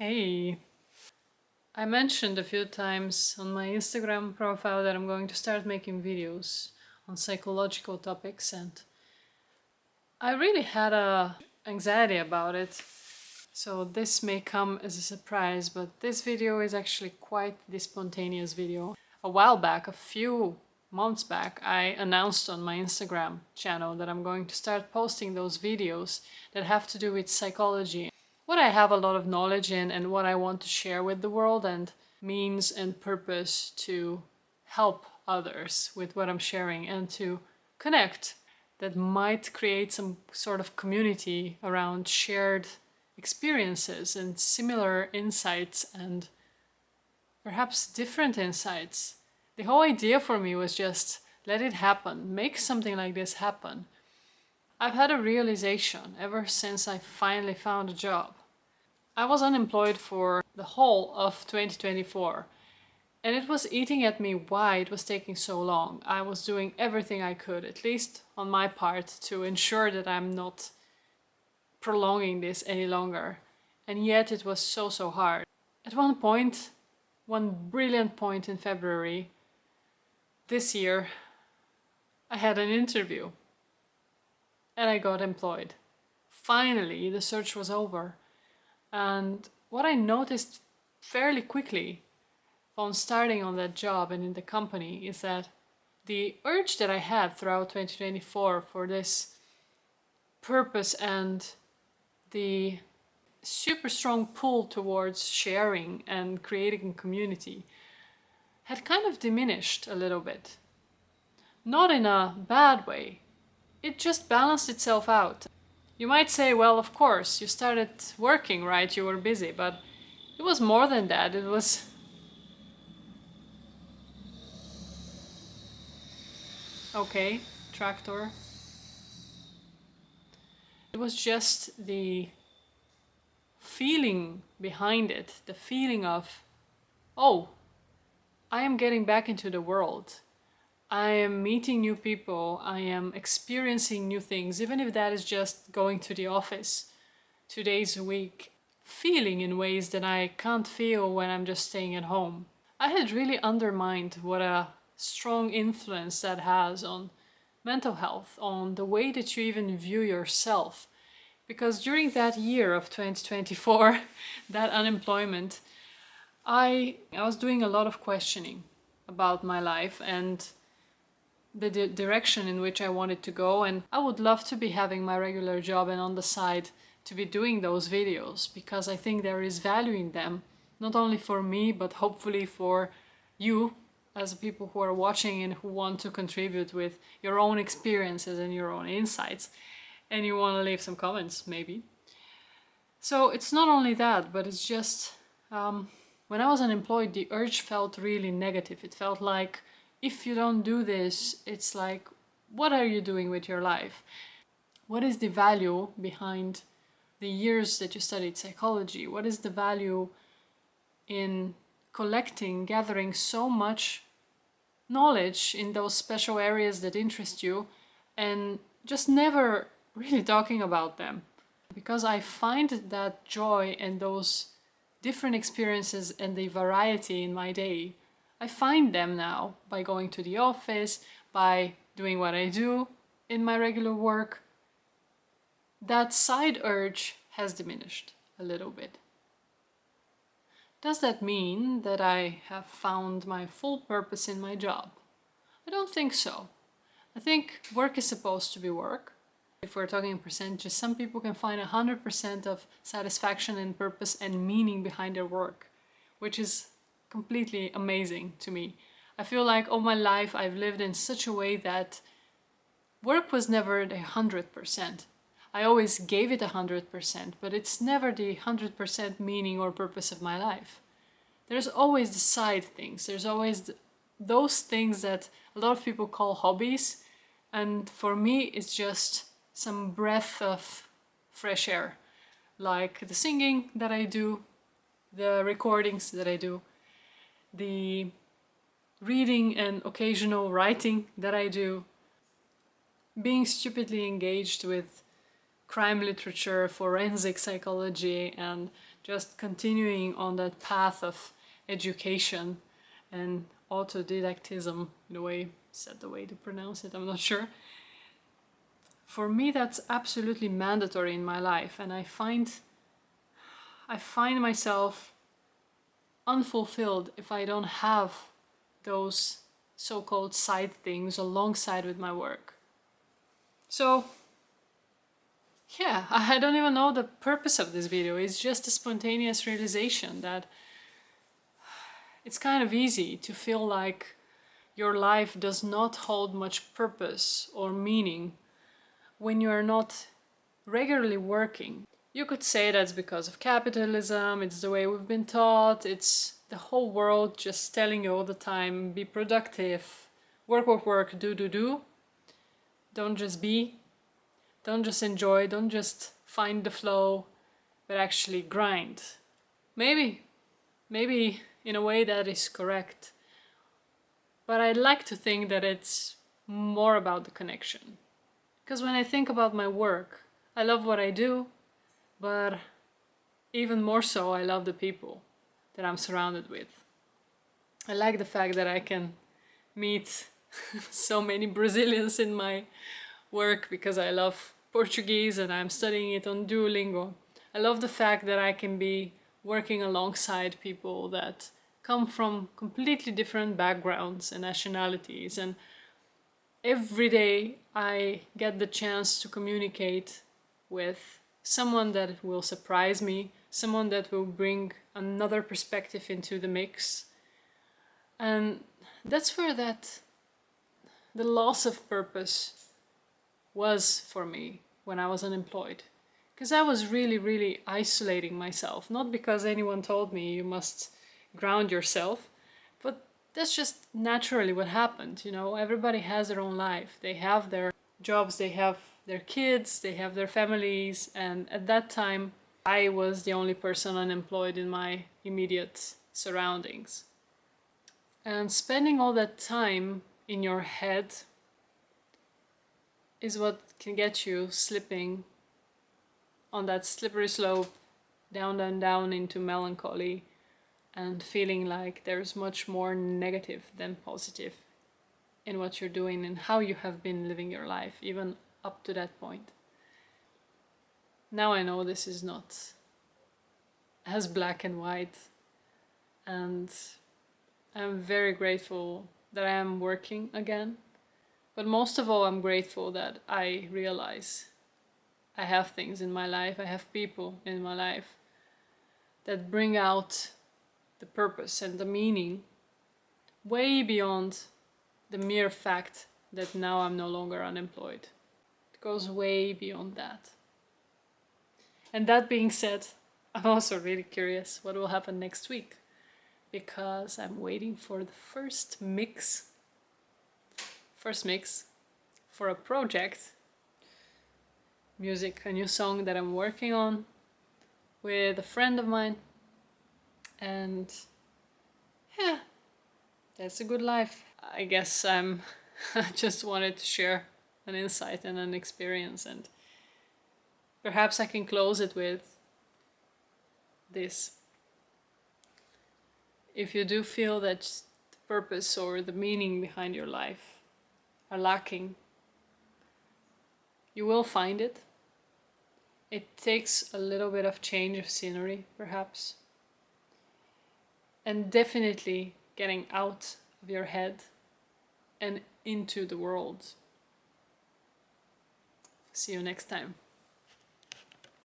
Hey, I mentioned a few times on my Instagram profile that I'm going to start making videos on psychological topics, and I really had a anxiety about it. So this may come as a surprise, but this video is actually quite the spontaneous video. A while back, a few months back, I announced on my Instagram channel that I'm going to start posting those videos that have to do with psychology, what I have a lot of knowledge in and what I want to share with the world, and means and purpose to help others with what I'm sharing and to connect, that might create some sort of community around shared experiences and similar insights and perhaps different insights. The whole idea for me was just let it happen, make something like this happen. I've had a realization ever since I finally found a job. I was unemployed for the whole of 2024, and it was eating at me why it was taking so long. I was doing everything I could, at least on my part, to ensure that I'm not prolonging this any longer. And yet it was so hard. At one point, one brilliant point in February this year, I had an interview and I got employed. Finally, the search was over. And what I noticed fairly quickly on starting on that job and in the company is that the urge that I had throughout 2024 for this purpose and the super strong pull towards sharing and creating a community had kind of diminished a little bit. Not in a bad way, it just balanced itself out. You might say, well, of course, you started working, right? You were busy, but it was more than that. It was okay, tractor. It was just the feeling behind it, the feeling of, oh, I am getting back into the world. I am meeting new people. I am experiencing new things, even if that is just going to the office 2 days a week. Feeling in ways that I can't feel when I'm just staying at home. I had really undermined what a strong influence that has on mental health, on the way that you even view yourself. Because during that year of 2024, that unemployment, I was doing a lot of questioning about my life and the direction in which I wanted to go, and I would love to be having my regular job and on the side to be doing those videos because I think there is value in them, not only for me but hopefully for you as people who are watching and who want to contribute with your own experiences and your own insights, and you want to leave some comments maybe. So it's not only that, but it's just when I was unemployed, the urge felt really negative. It felt like if you don't do this, it's like, what are you doing with your life? What is the value behind the years that you studied psychology? What is the value in collecting, gathering so much knowledge in those special areas that interest you and just never really talking about them? Because I find that joy and those different experiences and the variety in my day, I find them now by going to the office, by doing what I do in my regular work. That side urge has diminished a little bit. Does that mean that I have found my full purpose in my job? I don't think so. I think work is supposed to be work. If we're talking in percentages, some people can find 100% of satisfaction and purpose and meaning behind their work, which is completely amazing to me. I feel like all my life I've lived in such a way that work was never the 100%. I always gave it 100%, but it's never the 100% meaning or purpose of my life. There's always the side things. There's always those things that a lot of people call hobbies, and for me it's just some breath of fresh air, like the singing that I do, the recordings that I do, the reading and occasional writing that I do, being stupidly engaged with crime literature, forensic psychology, and just continuing on that path of education and autodidactism, in a way, is that the way to pronounce it? I'm not sure. For me, that's absolutely mandatory in my life, and I find myself unfulfilled if I don't have those so-called side things alongside with my work. So yeah, I don't even know the purpose of this video. It's just a spontaneous realization that it's kind of easy to feel like your life does not hold much purpose or meaning when you are not regularly working. You could say that's because of capitalism, it's the way we've been taught, it's the whole world just telling you all the time, be productive, work, work, work, do, do, do. Don't just be, don't just enjoy, don't just find the flow, but actually grind. Maybe in a way that is correct. But I'd like to think that it's more about the connection. Because when I think about my work, I love what I do, but even more so, I love the people that I'm surrounded with. I like the fact that I can meet so many Brazilians in my work because I love Portuguese and I'm studying it on Duolingo. I love the fact that I can be working alongside people that come from completely different backgrounds and nationalities, and every day I get the chance to communicate with someone that will surprise me, someone that will bring another perspective into the mix. And that's where the loss of purpose was for me when I was unemployed. Because I was really, really isolating myself. Not because anyone told me you must ground yourself, but that's just naturally what happened. Everybody has their own life. They have their jobs, they have their kids, they have their families, and at that time I was the only person unemployed in my immediate surroundings. And spending all that time in your head is what can get you slipping on that slippery slope down and down into melancholy and feeling like there's much more negative than positive in what you're doing and how you have been living your life, even up to that point. Now I know this is not as black and white, and I'm very grateful that I am working again. But most of all, I'm grateful that I realize I have things in my life, I have people in my life that bring out the purpose and the meaning way beyond the mere fact that now I'm no longer unemployed. It goes way beyond that. And that being said, I'm also really curious what will happen next week, because I'm waiting for the first mix for a project, a new song that I'm working on with a friend of mine. And yeah, that's a good life. I guess I just wanted to share an insight and an experience, and perhaps I can close it with this. If you do feel that the purpose or the meaning behind your life are lacking, you will find it. It takes a little bit of change of scenery, perhaps. And definitely getting out of your head and into the world. See you next time.